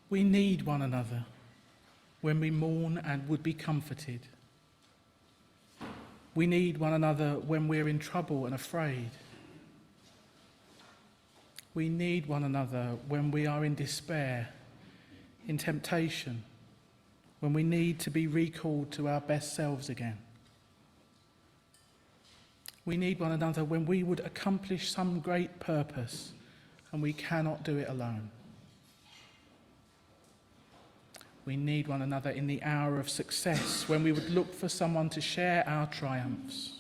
We need one another when we mourn and would be comforted. We need one another when we're in trouble and afraid. We need one another when we are in despair, in temptation, when we need to be recalled to our best selves again. We need one another when we would accomplish some great purpose and we cannot do it alone. We need one another in the hour of success, when we would look for someone to share our triumphs.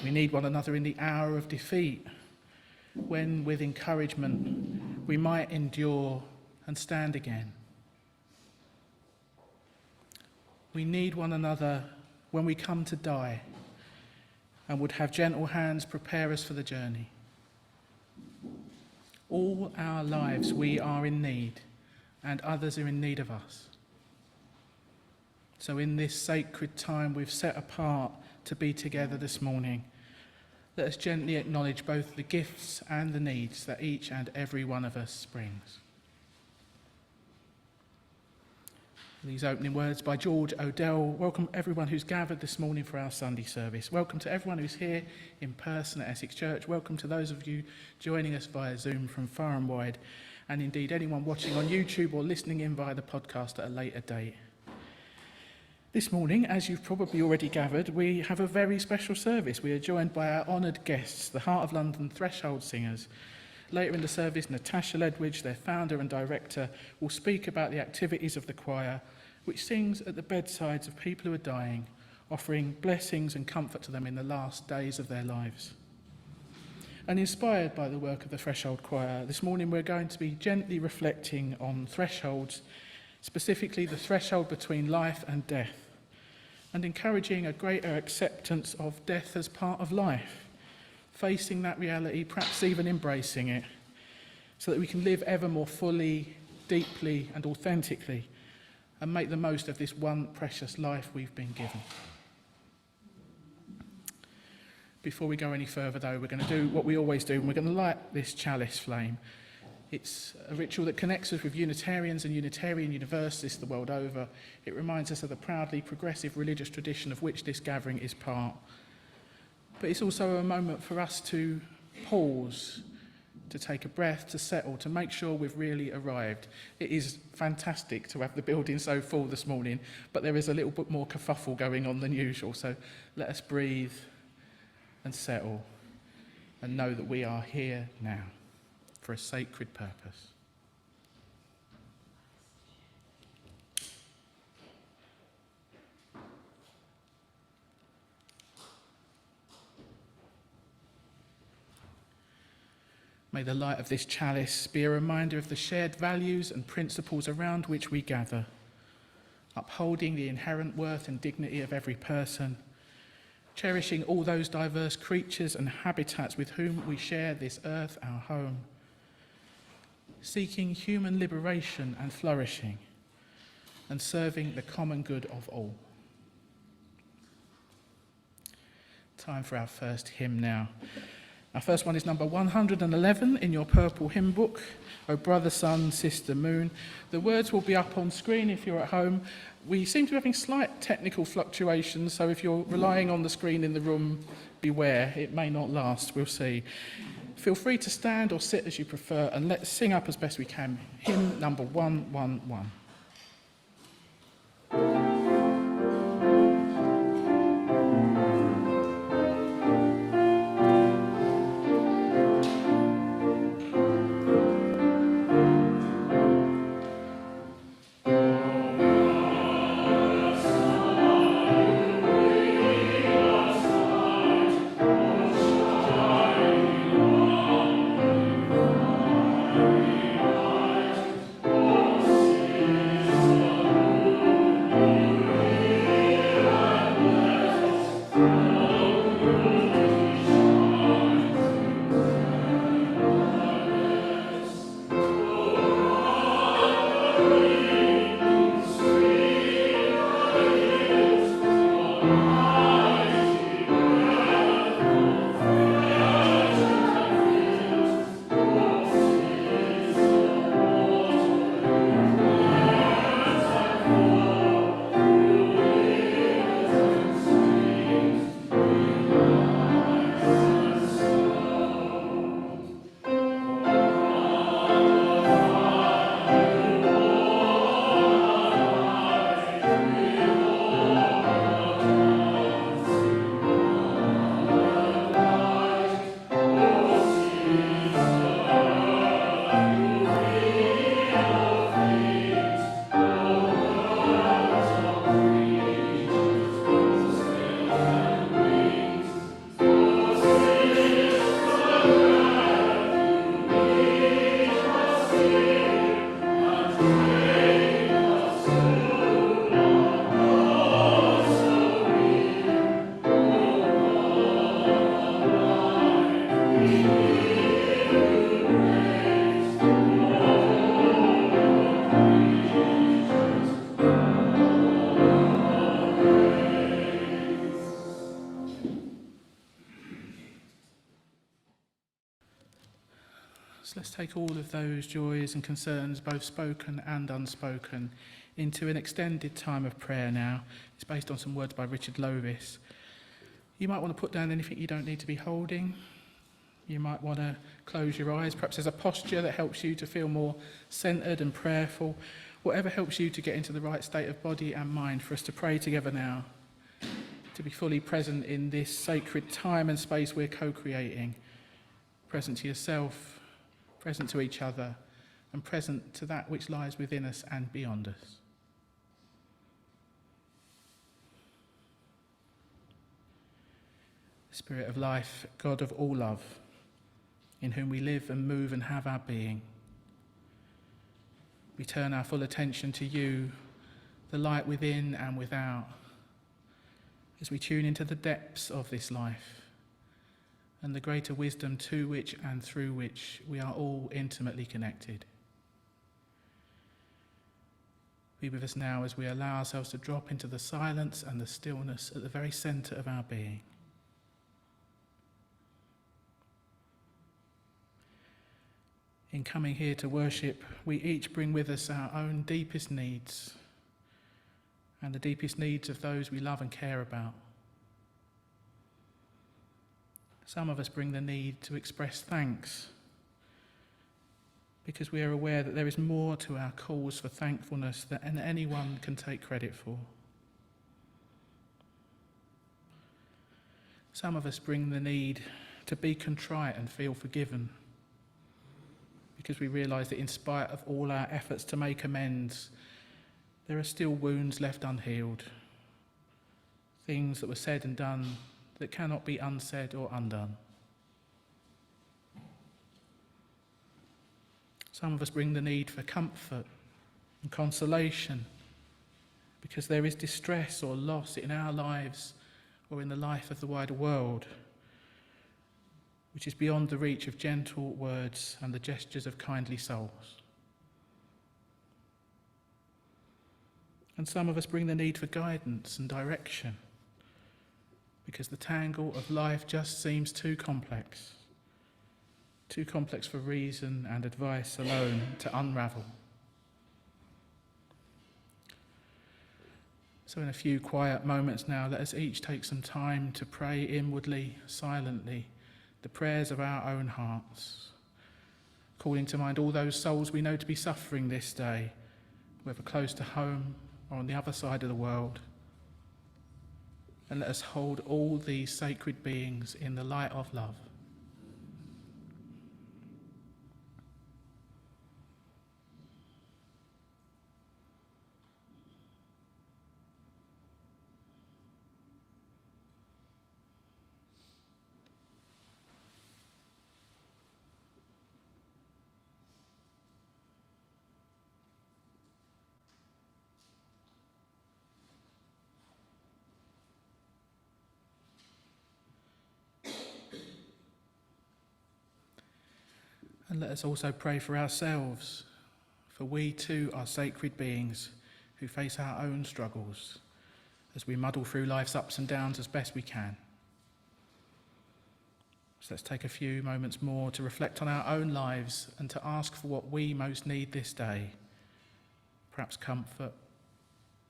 We need one another in the hour of defeat, when with encouragement we might endure and stand again. We need one another when we come to die and would have gentle hands prepare us for the journey. All our lives we are in need, and others are in need of us. So in this sacred time we've set apart to be together this morning, let us gently acknowledge both the gifts and the needs that each and every one of us brings. These opening words by George O'Dell welcome everyone who's gathered this morning for our Sunday service. Welcome to everyone who's here in person at Essex Church. Welcome to those of you joining us via Zoom from far and wide, and indeed anyone watching on YouTube or listening in via the podcast at a later date. This morning, as you've probably already gathered, we have a very special service. We are joined by our honoured guests, the Heart of London Threshold Singers. Later in the service, Natacha Letwidge, their founder and director, will speak about the activities of the choir, which sings at the bedsides of people who are dying, offering blessings and comfort to them in the last days of their lives. And inspired by the work of the Threshold Choir, this morning we're going to be gently reflecting on thresholds, specifically the threshold between life and death, and encouraging a greater acceptance of death as part of life, facing that reality, perhaps even embracing it, so that we can live ever more fully, deeply and authentically, and make the most of this one precious life we've been given. Before we go any further though, we're going to do what we always do, and we're going to light this chalice flame. It's a ritual that connects us with Unitarians and Unitarian Universalists the world over. It reminds us of the proudly progressive religious tradition of which this gathering is part. But it's also a moment for us to pause, to take a breath, to settle, to make sure we've really arrived. It is fantastic to have the building so full this morning, but there is a little bit more kerfuffle going on than usual. So let us breathe and settle and know that we are here now for a sacred purpose. May the light of this chalice be a reminder of the shared values and principles around which we gather, upholding the inherent worth and dignity of every person, cherishing all those diverse creatures and habitats with whom we share this earth, our home, seeking human liberation and flourishing, and serving the common good of all. Time for our first hymn now. Our first one is number 111 in your purple hymn book, O Brother, Sun, Sister, Moon. The words will be up on screen if you're at home. We seem to be having slight technical fluctuations, so if you're relying on the screen in the room, beware, it may not last, we'll see. Feel free to stand or sit as you prefer, and let's sing up as best we can. Hymn number 111. So let's take all of those joys and concerns, both spoken and unspoken, into an extended time of prayer now. It's based on some words by Richard Lovis. You might want to put down anything you don't need to be holding. You might want to close your eyes. Perhaps there's a posture that helps you to feel more centred and prayerful. Whatever helps you to get into the right state of body and mind for us to pray together now, to be fully present in this sacred time and space we're co-creating, present to yourself, present to each other, and present to that which lies within us and beyond us. Spirit of life, God of all love, in whom we live and move and have our being, we turn our full attention to you, the light within and without, as we tune into the depths of this life and the greater wisdom to which and through which we are all intimately connected. Be with us now as we allow ourselves to drop into the silence and the stillness at the very centre of our being. In coming here to worship, we each bring with us our own deepest needs and the deepest needs of those we love and care about. Some of us bring the need to express thanks because we are aware that there is more to our calls for thankfulness than anyone can take credit for. Some of us bring the need to be contrite and feel forgiven because we realise that in spite of all our efforts to make amends, there are still wounds left unhealed, things that were said and done that cannot be unsaid or undone. Some of us bring the need for comfort and consolation because there is distress or loss in our lives or in the life of the wider world, which is beyond the reach of gentle words and the gestures of kindly souls. And some of us bring the need for guidance and direction because the tangle of life just seems too complex for reason and advice alone to unravel. So in a few quiet moments now, let us each take some time to pray inwardly, silently, the prayers of our own hearts, calling to mind all those souls we know to be suffering this day, whether close to home or on the other side of the world. And let us hold all these sacred beings in the light of love. And let us also pray for ourselves, for we too are sacred beings who face our own struggles as we muddle through life's ups and downs as best we can. So let's take a few moments more to reflect on our own lives and to ask for what we most need this day. Perhaps comfort,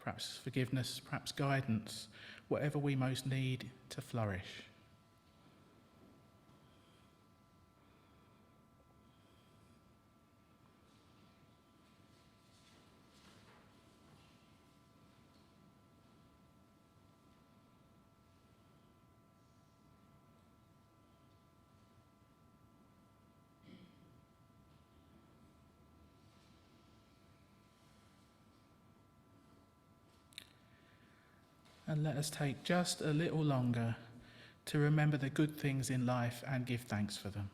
perhaps forgiveness, perhaps guidance, whatever we most need to flourish. And let us take just a little longer to remember the good things in life and give thanks for them.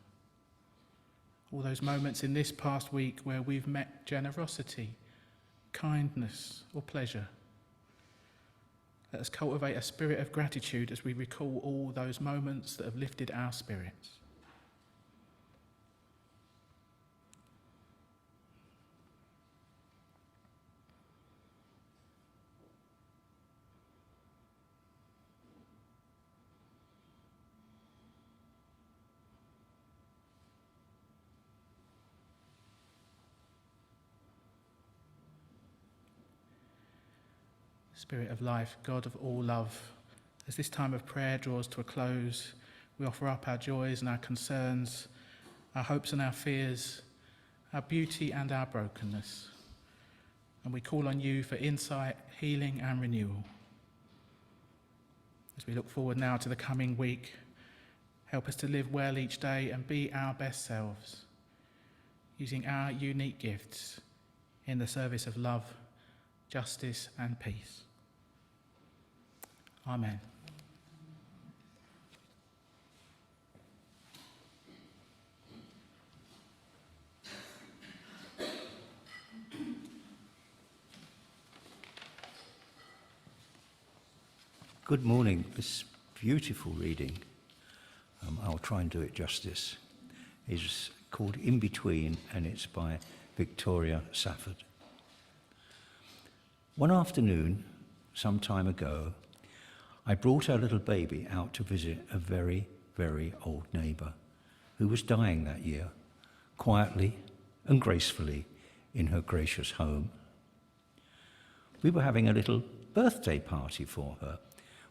All those moments in this past week where we've met generosity, kindness, or pleasure. Let us cultivate a spirit of gratitude as we recall all those moments that have lifted our spirits. Spirit of life, God of all love, as this time of prayer draws to a close, we offer up our joys and our concerns, our hopes and our fears, our beauty and our brokenness. And we call on you for insight, healing and renewal. As we look forward now to the coming week, help us to live well each day and be our best selves, using our unique gifts in the service of love, justice and peace. Amen. Good morning. This beautiful reading, I'll try and do it justice, is called In Between, and it's by Victoria Safford. One afternoon, some time ago, I brought our little baby out to visit a very, very old neighbour who was dying that year, quietly and gracefully in her gracious home. We were having a little birthday party for her,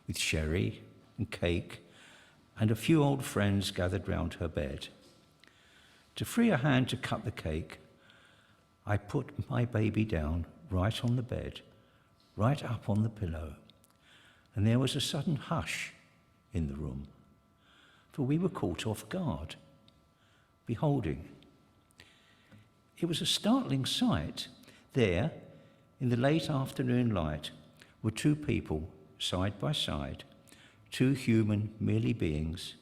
with sherry and cake, and a few old friends gathered round her bed. To free a hand to cut the cake, I put my baby down right on the bed, right up on the pillow, and there was a sudden hush in the room, for we were caught off guard, beholding. It was a startling sight. There, in the late afternoon light, were two people side by side, two human merely beings.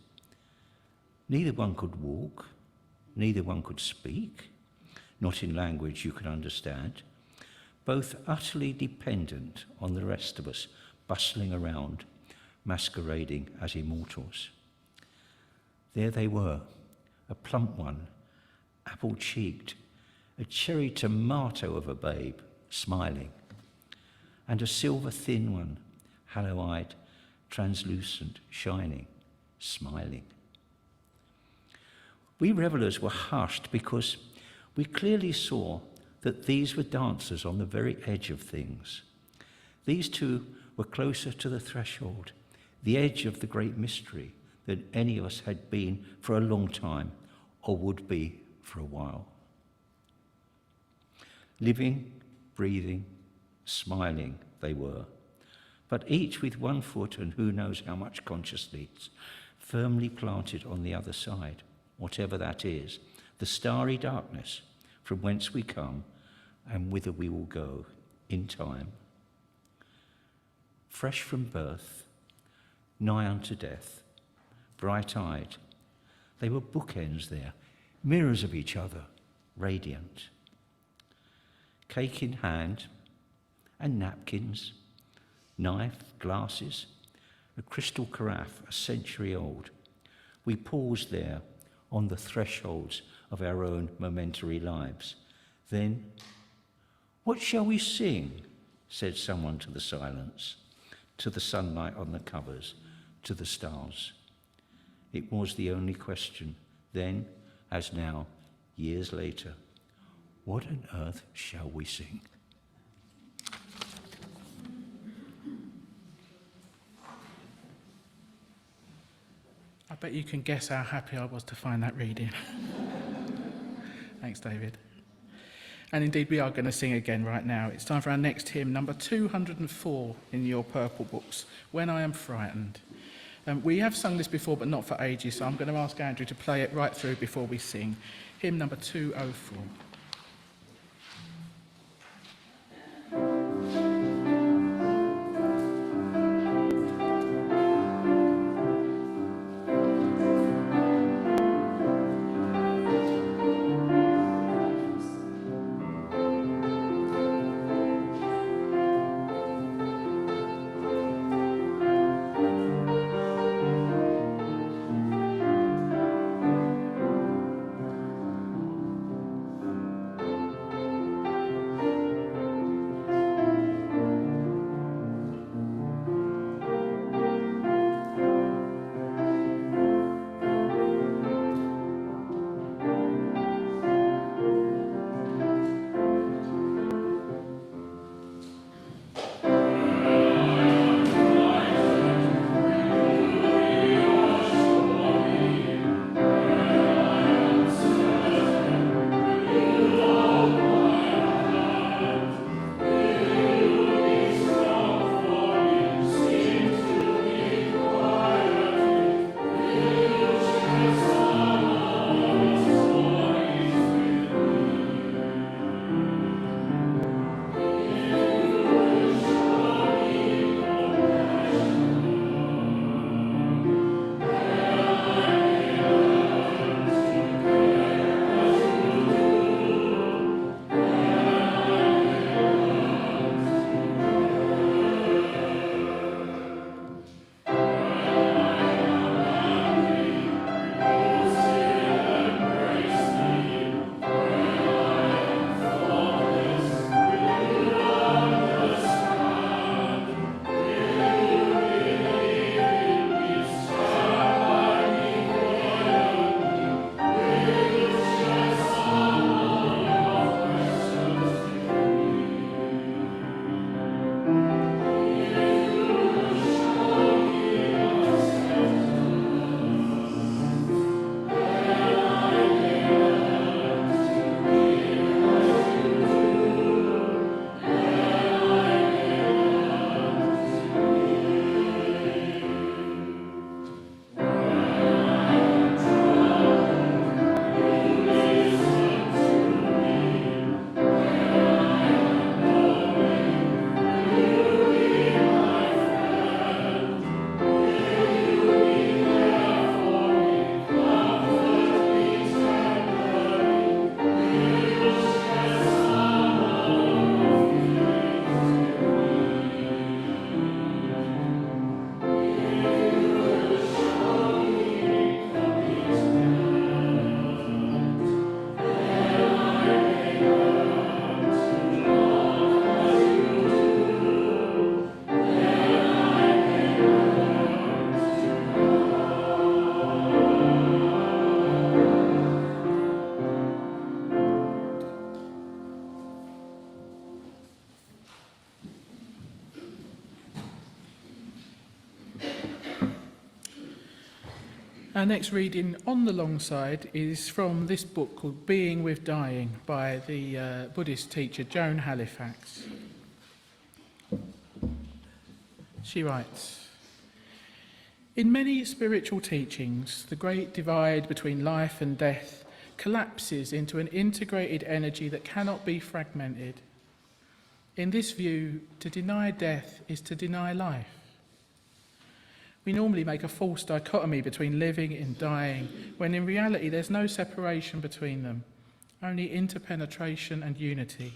Neither one could walk, neither one could speak, not in language you could understand, both utterly dependent on the rest of us, bustling around, masquerading as immortals. There they were, a plump one, apple-cheeked, a cherry tomato of a babe, smiling, and a silver thin one, hollow-eyed, translucent, shining, smiling. We revellers were hushed because we clearly saw that these were dancers on the very edge of things. These two were closer to the threshold, the edge of the great mystery, than any of us had been for a long time or would be for a while. Living, breathing, smiling they were, but each with one foot and who knows how much consciously, firmly planted on the other side, whatever that is, the starry darkness from whence we come and whither we will go in time. Fresh from birth, nigh unto death, bright-eyed, they were bookends there, mirrors of each other, radiant. Cake in hand, and napkins, knife, glasses, a crystal carafe, a century old. We paused there on the thresholds of our own momentary lives. Then, "What shall we sing?" said someone to the silence, to the sunlight on the covers, to the stars. It was the only question, then as now, years later. What on earth shall we sing? I bet you can guess how happy I was to find that reading. Thanks, David. And indeed, we are going to sing again right now. It's time for our next hymn, number 204 in your purple books, When I Am Frightened. We have sung this before, but not for ages, so I'm going to ask Andrew to play it right through before we sing. Hymn number 204. Our next reading on the long side is from this book called Being with Dying by the Buddhist teacher Joan Halifax. She writes, "In many spiritual teachings, the great divide between life and death collapses into an integrated energy that cannot be fragmented. In this view, to deny death is to deny life. We normally make a false dichotomy between living and dying, when in reality there's no separation between them, only interpenetration and unity.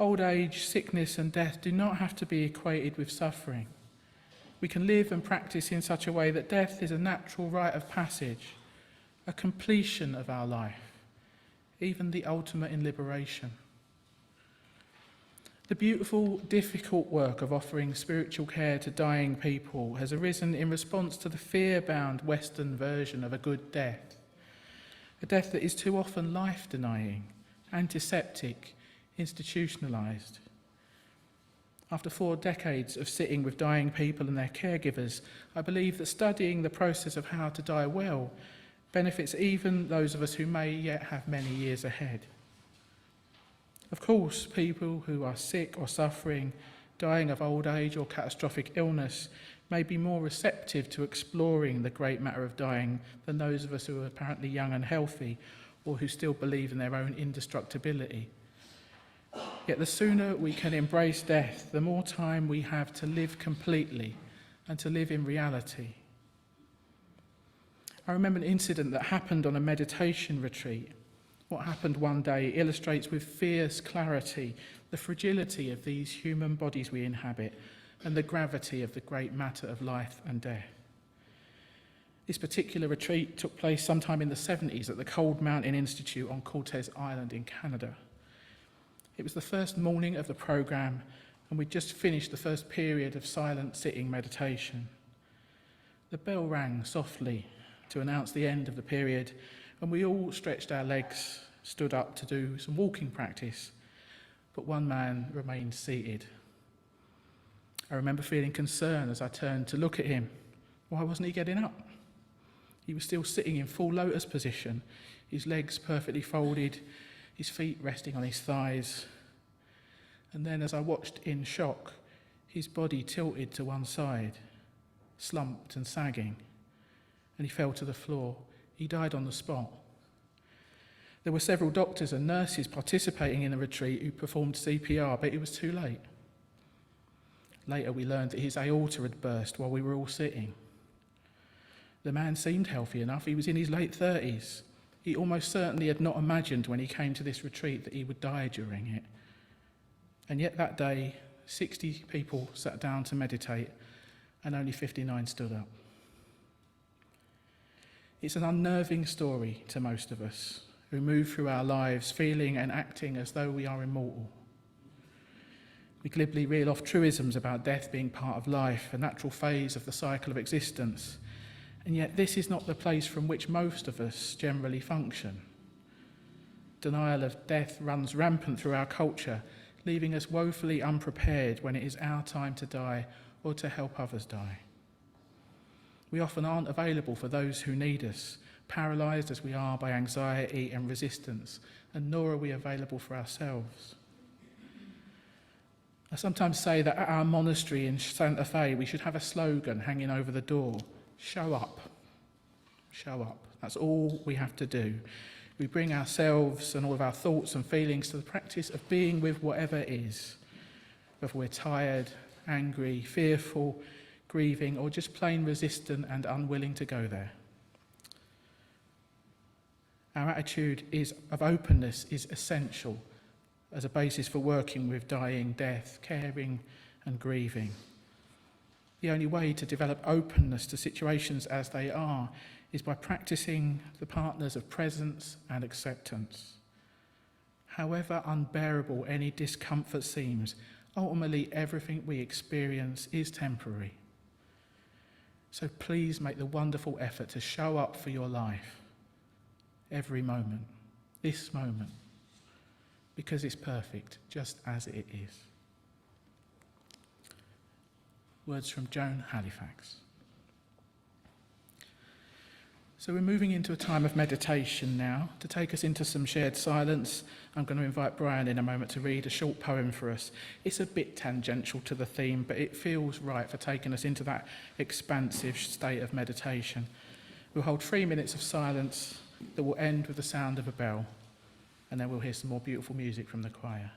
Old age, sickness and death do not have to be equated with suffering. We can live and practice in such a way that death is a natural rite of passage, a completion of our life, even the ultimate in liberation. The beautiful, difficult work of offering spiritual care to dying people has arisen in response to the fear-bound Western version of a good death, a death that is too often life-denying, antiseptic, institutionalised. After 4 decades of sitting with dying people and their caregivers, I believe that studying the process of how to die well benefits even those of us who may yet have many years ahead. Of course, people who are sick or suffering, dying of old age or catastrophic illness, may be more receptive to exploring the great matter of dying than those of us who are apparently young and healthy or who still believe in their own indestructibility. Yet the sooner we can embrace death, the more time we have to live completely and to live in reality. I remember an incident that happened on a meditation retreat. What happened one day illustrates with fierce clarity the fragility of these human bodies we inhabit and the gravity of the great matter of life and death. This particular retreat took place sometime in the 70s at the Cold Mountain Institute on Cortes Island in Canada. It was the first morning of the program, and we'd just finished the first period of silent sitting meditation. The bell rang softly to announce the end of the period, and we all stretched our legs, stood up to do some walking practice, but one man remained seated. I remember feeling concern as I turned to look at him. Why wasn't he getting up? He was still sitting in full lotus position, his legs perfectly folded, his feet resting on his thighs. And then as I watched in shock, his body tilted to one side, slumped and sagging, and he fell to the floor. He died on the spot. There were several doctors and nurses participating in the retreat who performed CPR, but it was too late. Later we learned that his aorta had burst while we were all sitting. The man seemed healthy enough. He was in his late 30s. He almost certainly had not imagined when he came to this retreat that he would die during it. And yet that day, 60 people sat down to meditate and only 59 stood up. It's an unnerving story to most of us who move through our lives feeling and acting as though we are immortal. We glibly reel off truisms about death being part of life, a natural phase of the cycle of existence. And yet this is not the place from which most of us generally function. Denial of death runs rampant through our culture, leaving us woefully unprepared when it is our time to die or to help others die. We often aren't available for those who need us, paralysed as we are by anxiety and resistance, and nor are we available for ourselves. I sometimes say that at our monastery in Santa Fe, we should have a slogan hanging over the door: show up. Show up. That's all we have to do. We bring ourselves and all of our thoughts and feelings to the practice of being with whatever is, whether we're tired, angry, fearful, grieving, or just plain resistant and unwilling to go there. Our attitude of openness is essential as a basis for working with dying, death, caring and grieving. The only way to develop openness to situations as they are is by practicing the partners of presence and acceptance. However unbearable any discomfort seems, ultimately everything we experience is temporary. So please make the wonderful effort to show up for your life, every moment, this moment, because it's perfect, just as it is. Words from Joan Halifax. So we're moving into a time of meditation now. To take us into some shared silence, I'm going to invite Brian in a moment to read a short poem for us. It's a bit tangential to the theme, but it feels right for taking us into that expansive state of meditation. We'll hold 3 minutes of silence that will end with the sound of a bell, and then we'll hear some more beautiful music from the choir.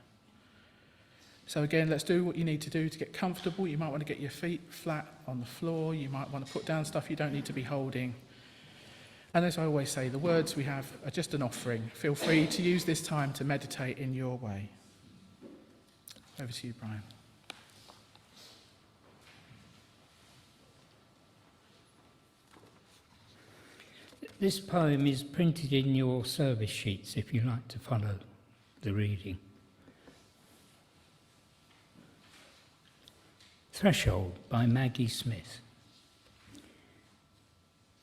So again, let's do what you need to do to get comfortable. You might want to get your feet flat on the floor. You might want to put down stuff you don't need to be holding. And as I always say, the words we have are just an offering. Feel free to use this time to meditate in your way. Over to you, Brian. This poem is printed in your service sheets if you like to follow the reading. Threshold by Maggie Smith.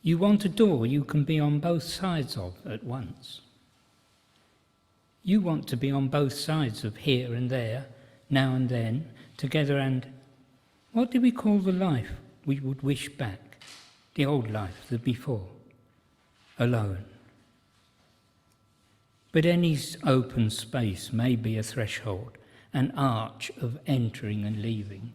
You want a door you can be on both sides of at once. You want to be on both sides of here and there, now and then, together and... What do we call the life we would wish back? The old life, the before. Alone. But any open space may be a threshold, an arch of entering and leaving.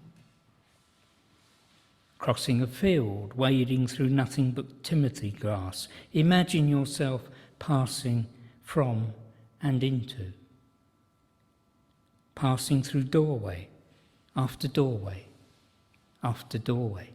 Crossing a field, wading through nothing but timothy grass. Imagine yourself passing from and into. Passing through doorway after doorway after doorway.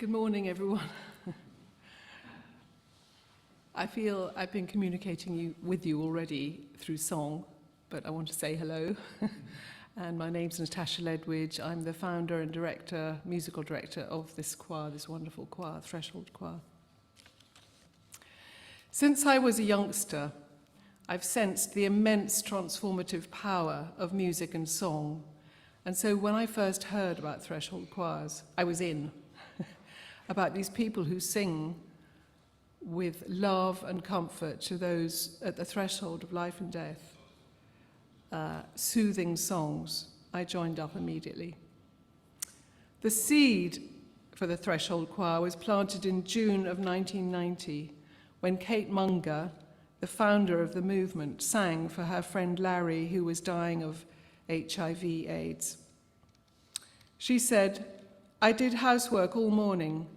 Good morning, everyone. I feel I've been communicating with you already through song, but I want to say hello. And my name's Natacha Letwidge. I'm the founder and director, musical director of this choir, this wonderful choir, Threshold Choir. Since I was a youngster, I've sensed the immense transformative power of music and song. And so when I first heard about Threshold Choirs, I was in. About these people who sing with love and comfort to those at the threshold of life and death, soothing songs. I joined up immediately. The seed for the Threshold Choir was planted in June of 1990 when Kate Munger, the founder of the movement, sang for her friend Larry, who was dying of HIV/AIDS. She said, "I did housework all morning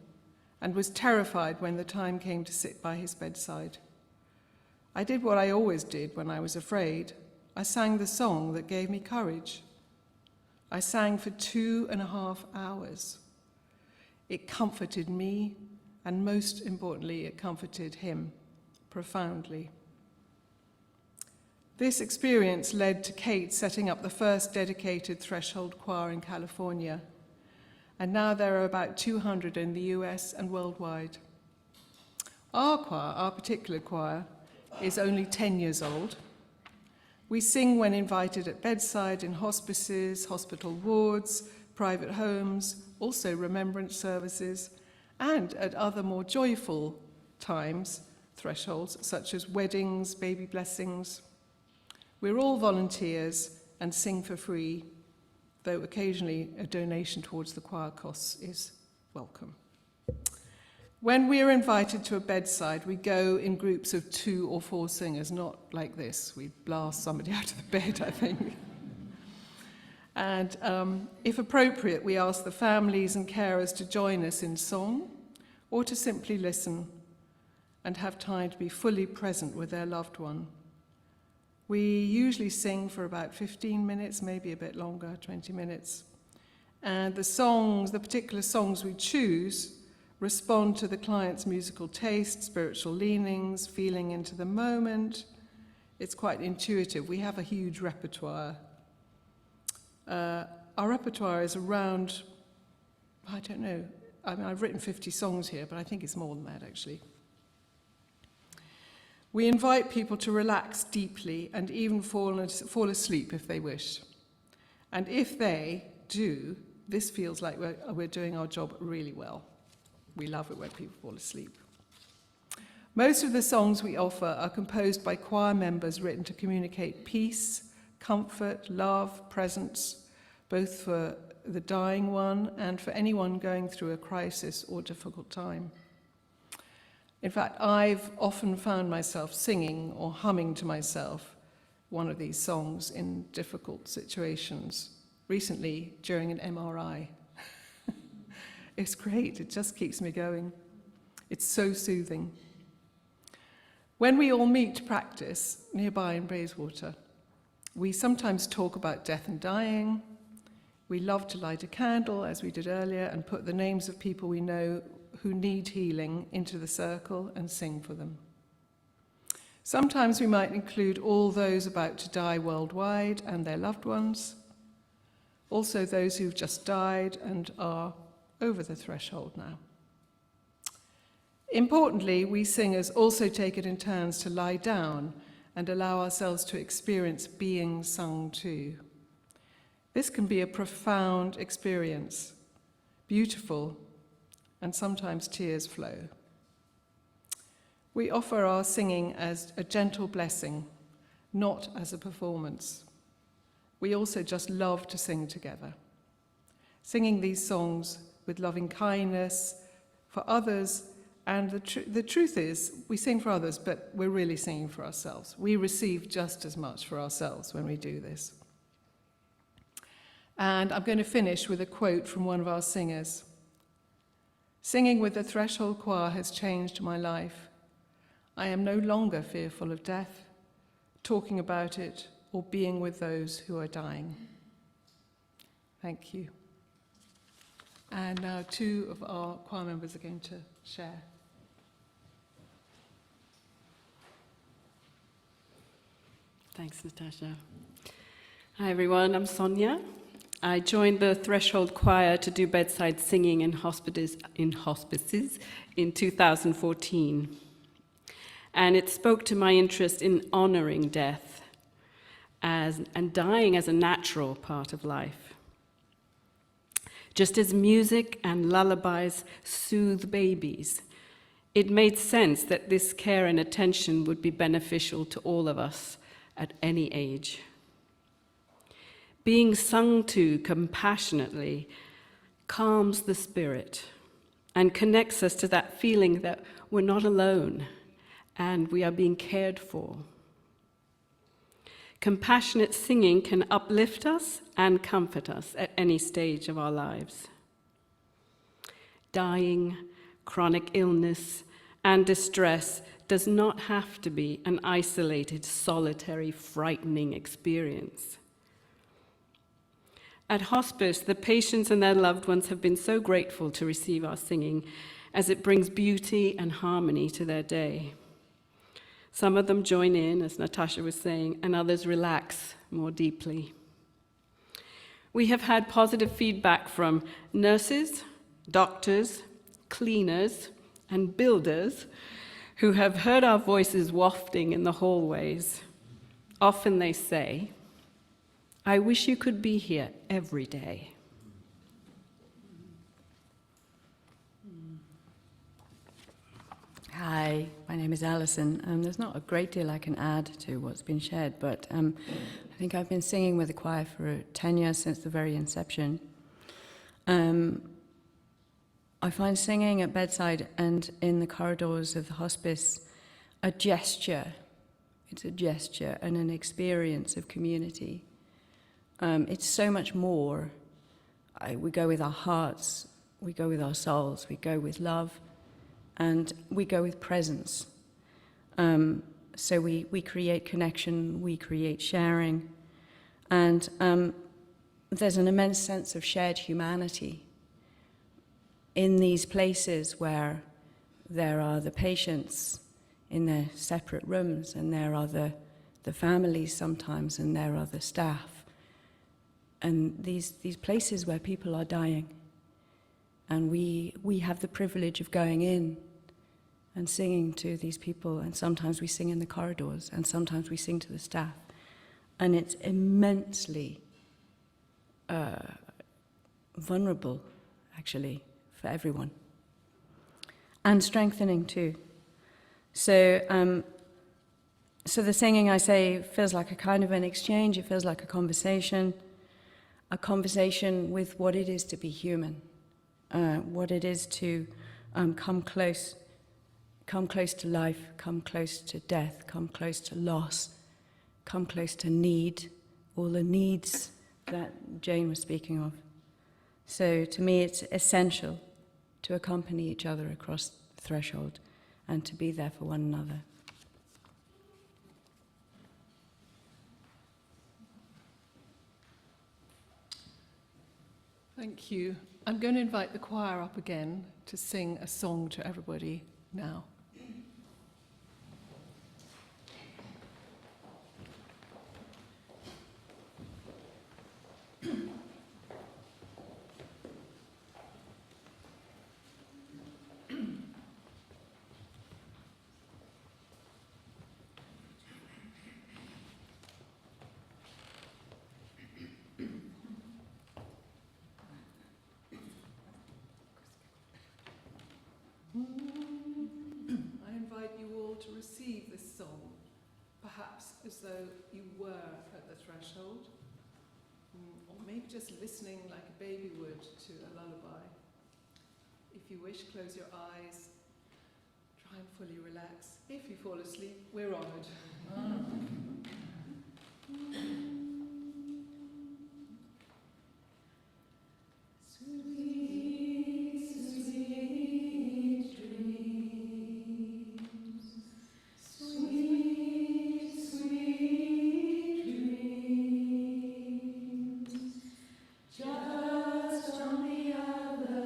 and was terrified when the time came to sit by his bedside. I did what I always did when I was afraid. I sang the song that gave me courage. I sang for 2.5 hours. It comforted me, and most importantly, it comforted him profoundly." This experience led to Kate setting up the first dedicated Threshold Choir in California, and now there are about 200 in the US and worldwide. Our choir, our particular choir, is only 10 years old. We sing when invited at bedside, in hospices, hospital wards, private homes, also remembrance services, and at other more joyful times, thresholds, such as weddings, baby blessings. We're all volunteers and sing for free, though occasionally a donation towards the choir costs is welcome. When we are invited to a bedside, we go in groups of 2 or 4 singers, not like this. We blast somebody out of the bed, I think. And if appropriate, we ask the families and carers to join us in song or to simply listen and have time to be fully present with their loved one. We usually sing for about 15 minutes, maybe a bit longer, 20 minutes. And the particular songs we choose, respond to the client's musical taste, spiritual leanings, feeling into the moment. It's quite intuitive. We have a huge repertoire. Our repertoire is around, I don't know, I've written 50 songs here, but I think it's more than that, actually. We invite people to relax deeply and even fall asleep if they wish. And if they do, this feels like we're doing our job really well. We love it when people fall asleep. Most of the songs we offer are composed by choir members, written to communicate peace, comfort, love, presence, both for the dying one and for anyone going through a crisis or difficult time. In fact, I've often found myself singing or humming to myself one of these songs in difficult situations, recently during an MRI. It's great, it just keeps me going. It's so soothing. When we all meet to practice nearby in Brewerton, we sometimes talk about death and dying. We love to light a candle, as we did earlier, and put the names of people we know who need healing into the circle and sing for them. Sometimes we might include all those about to die worldwide and their loved ones, also those who've just died and are over the threshold now. Importantly, we singers also take it in turns to lie down and allow ourselves to experience being sung to. This can be a profound experience, beautiful, and sometimes tears flow. We offer our singing as a gentle blessing, not as a performance. We also just love to sing together, singing these songs with loving kindness for others. And the truth is, we sing for others, but we're really singing for ourselves. We receive just as much for ourselves when we do this. And I'm going to finish with a quote from one of our singers. "Singing with the Threshold Choir has changed my life. I am no longer fearful of death, talking about it, or being with those who are dying." Thank you. And now two of our choir members are going to share. Thanks, Natacha. Hi, everyone. I'm Sonya. I joined the Threshold Choir to do bedside singing in hospices in 2014. And it spoke to my interest in honoring death and dying as a natural part of life. Just as music and lullabies soothe babies, it made sense that this care and attention would be beneficial to all of us at any age. Being sung to compassionately calms the spirit and connects us to that feeling that we're not alone and we are being cared for. Compassionate singing can uplift us and comfort us at any stage of our lives. Dying, chronic illness, and distress does not have to be an isolated, solitary, frightening experience. At hospice, the patients and their loved ones have been so grateful to receive our singing, as it brings beauty and harmony to their day. Some of them join in, as Natacha was saying, and others relax more deeply. We have had positive feedback from nurses, doctors, cleaners, and builders who have heard our voices wafting in the hallways. Often they say, "I wish you could be here every day." Hi, my name is Alison. There's not a great deal I can add to what's been shared, but I think I've been singing with the choir for 10 years since the very inception. I find singing at bedside and in the corridors of the hospice a gesture. It's a gesture and an experience of community. It's so much more. We go with our hearts, we go with our souls, we go with love, and we go with presence. So we create connection, we create sharing, and there's an immense sense of shared humanity in these places where there are the patients in their separate rooms, and there are the families sometimes, and there are the staff. And these places where people are dying. And we have the privilege of going in and singing to these people, and sometimes we sing in the corridors, and sometimes we sing to the staff. And it's immensely vulnerable, actually, for everyone. And strengthening too. So the singing, I say, feels like a kind of an exchange, it feels like a conversation with what it is to be human, what it is to come close to life, come close to death, come close to loss, come close to need, all the needs that Jane was speaking of. So to me, it's essential to accompany each other across the threshold and to be there for one another. Thank you. I'm going to invite the choir up again to sing a song to everybody now. I invite you all to receive this song, perhaps as though you were at the threshold, or maybe just listening like a baby would to a lullaby. If you wish, close your eyes, try and fully relax. If you fall asleep, we're honoured. Just on the other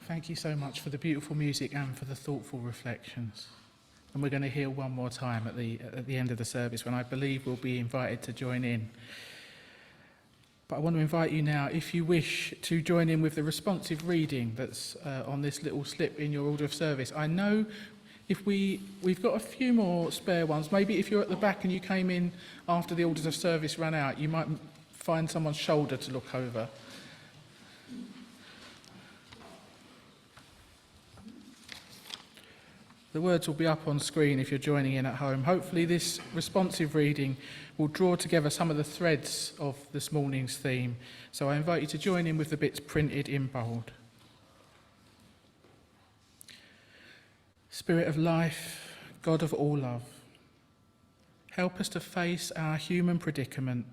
Thank you so much for the beautiful music and for the thoughtful reflections. And we're going to hear one more time at the end of the service when I believe we'll be invited to join in. But I want to invite you now, if you wish, to join in with the responsive reading that's on this little slip in your order of service. I know if we've got a few more spare ones. Maybe if you're at the back and you came in after the orders of service ran out, you might find someone's shoulder to look over. The words will be up on screen if you're joining in at home. Hopefully this responsive reading will draw together some of the threads of this morning's theme. So I invite you to join in with the bits printed in bold. Spirit of life, God of all love, help us to face our human predicament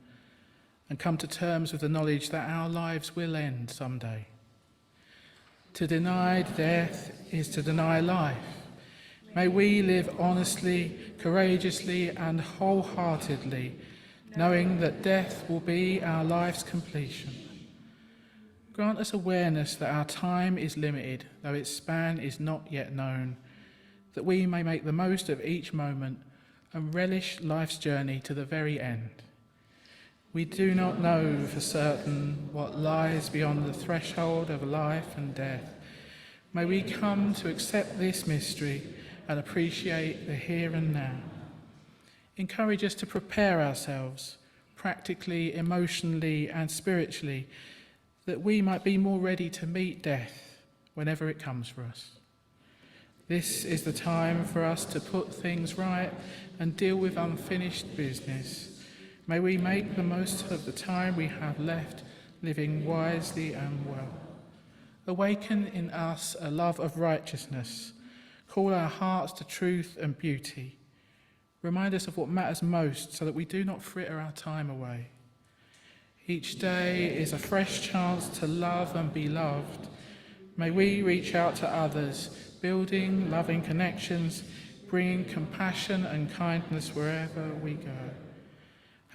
and come to terms with the knowledge that our lives will end someday. To deny death is to deny life. May we live honestly, courageously, and wholeheartedly, knowing that death will be our life's completion. Grant us awareness that our time is limited, though its span is not yet known, that we may make the most of each moment and relish life's journey to the very end. We do not know for certain what lies beyond the threshold of life and death. May we come to accept this mystery and appreciate the here and now. Encourage us to prepare ourselves, practically, emotionally, and spiritually, that we might be more ready to meet death whenever it comes for us. This is the time for us to put things right and deal with unfinished business. May we make the most of the time we have left, living wisely and well. Awaken in us a love of righteousness. Call our hearts to truth and beauty. Remind us of what matters most so that we do not fritter our time away. Each day is a fresh chance to love and be loved. May we reach out to others, building loving connections, bringing compassion and kindness wherever we go.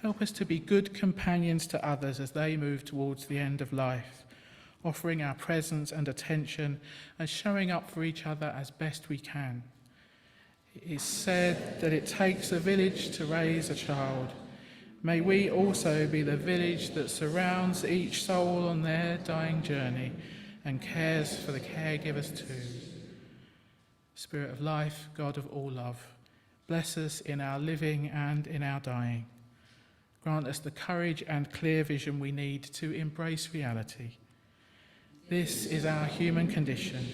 Help us to be good companions to others as they move towards the end of life, offering our presence and attention and showing up for each other as best we can. It is said that it takes a village to raise a child. May we also be the village that surrounds each soul on their dying journey and cares for the caregivers too. Spirit of life, God of all love, bless us in our living and in our dying. Grant us the courage and clear vision we need to embrace reality. This is our human condition.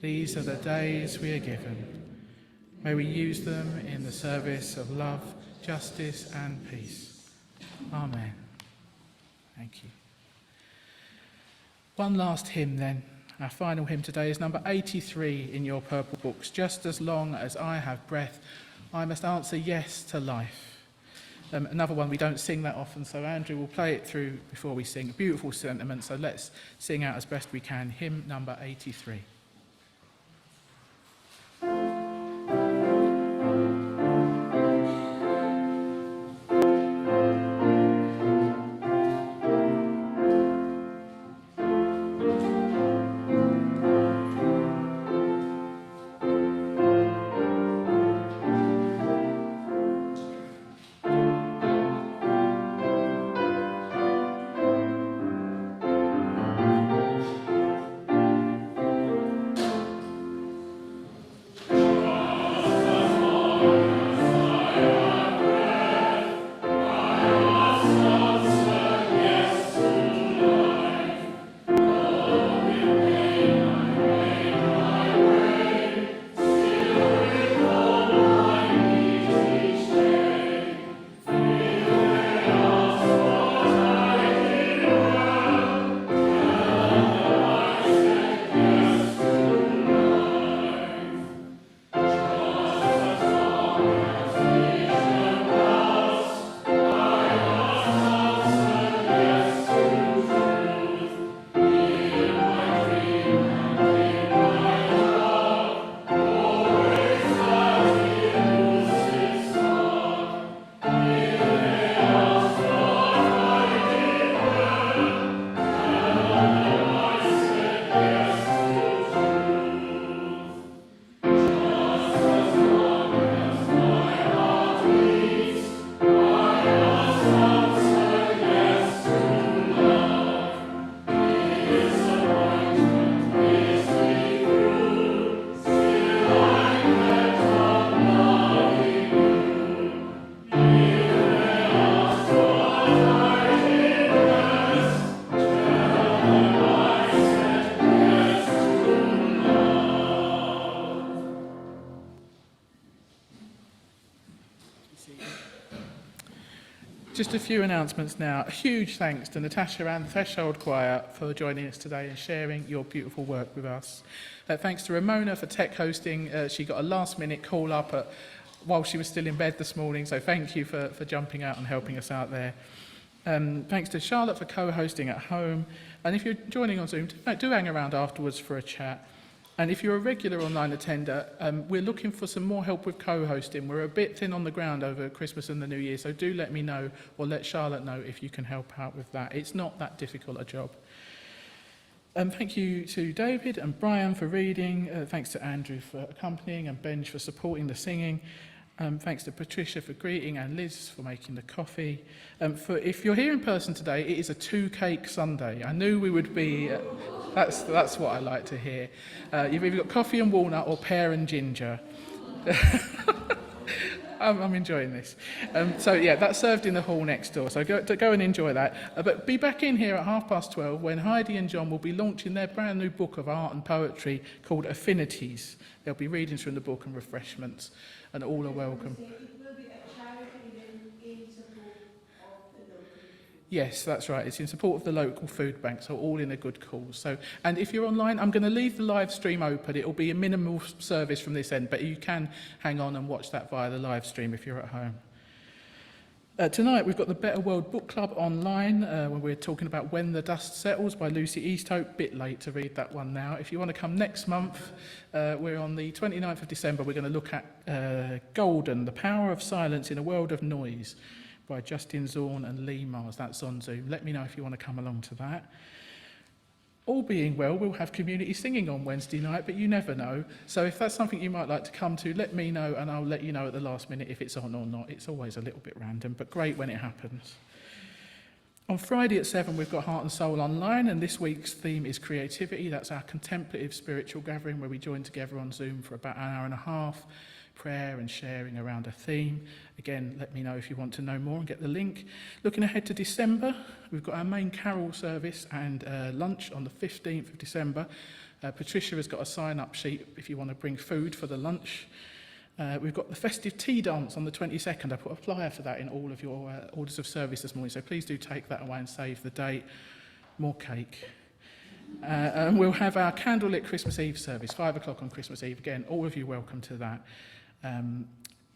These are the days we are given. May we use them in the service of love, justice, and peace. Amen. Thank you. One last hymn then. Our final hymn today is number 83 in your purple books. Just as long as I have breath, I must answer yes to life. Another one we don't sing that often, so Andrew will play it through before we sing. Beautiful sentiment, so let's sing out as best we can. Hymn number 83. Just a few announcements now. A huge thanks to Natacha and the Threshold Choir for joining us today and sharing your beautiful work with us. Thanks to Ramona for tech hosting. She got a last-minute call up while she was still in bed this morning, so thank you for jumping out and helping us out there. Thanks to Charlotte for co-hosting at home. And if you're joining on Zoom, do hang around afterwards for a chat. And if you're a regular online attender, we're looking for some more help with co-hosting. We're a bit thin on the ground over Christmas and the New Year, so do let me know or let Charlotte know if you can help out with that. It's not that difficult a job. Thank you to David and Brian for reading. Thanks to Andrew for accompanying and Benj for supporting the singing. Thanks to Patricia for greeting and Liz for making the coffee. If you're here in person today, it is a 2-cake Sunday. I knew we would be... That's what I like to hear. You've either got coffee and walnut or pear and ginger. I'm enjoying this. So yeah, that's served in the hall next door. So go and enjoy that. But be back in here at 12:30 when Heidi and John will be launching their brand new book of art and poetry called Affinities. There'll be readings from the book and refreshments, and all are welcome. Yes, that's right. It's in support of the local food bank, so all in a good cause. So, and if you're online, I'm going to leave the live stream open. It will be a minimal service from this end, but you can hang on and watch that via the live stream if you're at home. Tonight we've got the Better World Book Club online, where we're talking about When the Dust Settles by Lucy Easthope. Bit late to read that one now. If you want to come next month, we're on the 29th of December. We're going to look at Golden, The Power of Silence in a World of Noise, by Justin Zorn and Lee Mars. That's on Zoom. Let me know if you want to come along to that. All being well, we'll have community singing on Wednesday night, but you never know. So if that's something you might like to come to, let me know and I'll let you know at the last minute if it's on or not. It's always a little bit random, but great when it happens. On Friday at 7, we've got Heart and Soul online, and this week's theme is creativity. That's our contemplative spiritual gathering where we join together on Zoom for about an hour and a half, prayer and sharing around a theme. Again, let me know if you want to know more and get the link. Looking ahead to December, we've got our main carol service and lunch on the 15th of December. Patricia has got a sign-up sheet if you want to bring food for the lunch. We've got the festive tea dance on the 22nd. I put a flyer for that in all of your orders of service this morning, so please do take that away and save the date. More cake. And we'll have our candlelit Christmas Eve service, 5 o'clock on Christmas Eve. Again, all of you welcome to that.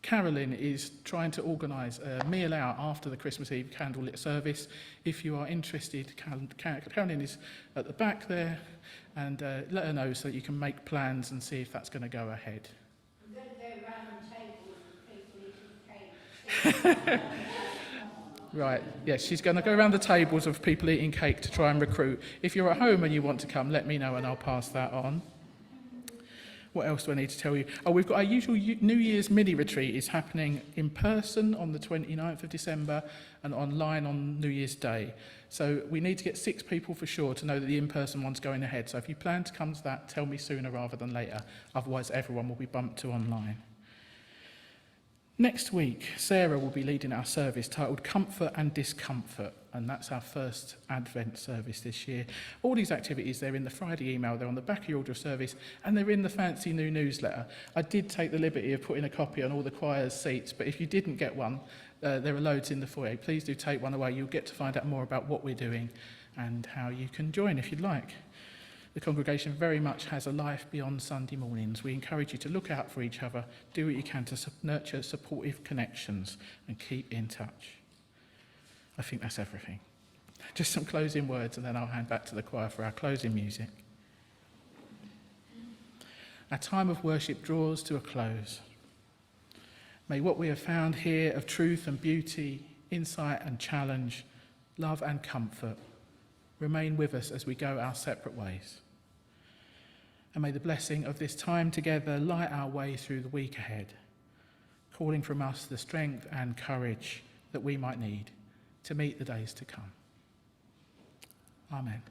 Carolyn is trying to organise a meal out after the Christmas Eve candlelit service. If you are interested, Carolyn is at the back there, and let her know so that you can make plans and see if that's going to go ahead. I'm going to go round the table with people eating cake. Right, yes, she's going to go around the tables of people eating cake to try and recruit. If you're at home and you want to come, let me know and I'll pass that on. What else do I need to tell you? Oh, we've got our usual New Year's mini retreat. It's happening in person on the 29th of December and online on New Year's Day. So we need to get 6 people for sure to know that the in-person one's going ahead. So if you plan to come to that, tell me sooner rather than later. Otherwise, everyone will be bumped to online. Next week, Sarah will be leading our service titled Comfort and Discomfort, and that's our first Advent service this year. All these activities, they're in the Friday email, they're on the back of your order of service, and they're in the fancy new newsletter. I did take the liberty of putting a copy on all the choir's seats, but if you didn't get one, there are loads in the foyer. Please do take one away. You'll get to find out more about what we're doing and how you can join if you'd like. The congregation very much has a life beyond Sunday mornings. We encourage you to look out for each other, do what you can to nurture supportive connections and keep in touch. I think that's everything. Just some closing words and then I'll hand back to the choir for our closing music. Our time of worship draws to a close. May what we have found here of truth and beauty, insight and challenge, love and comfort remain with us as we go our separate ways. And may the blessing of this time together light our way through the week ahead, calling from us the strength and courage that we might need to meet the days to come. Amen.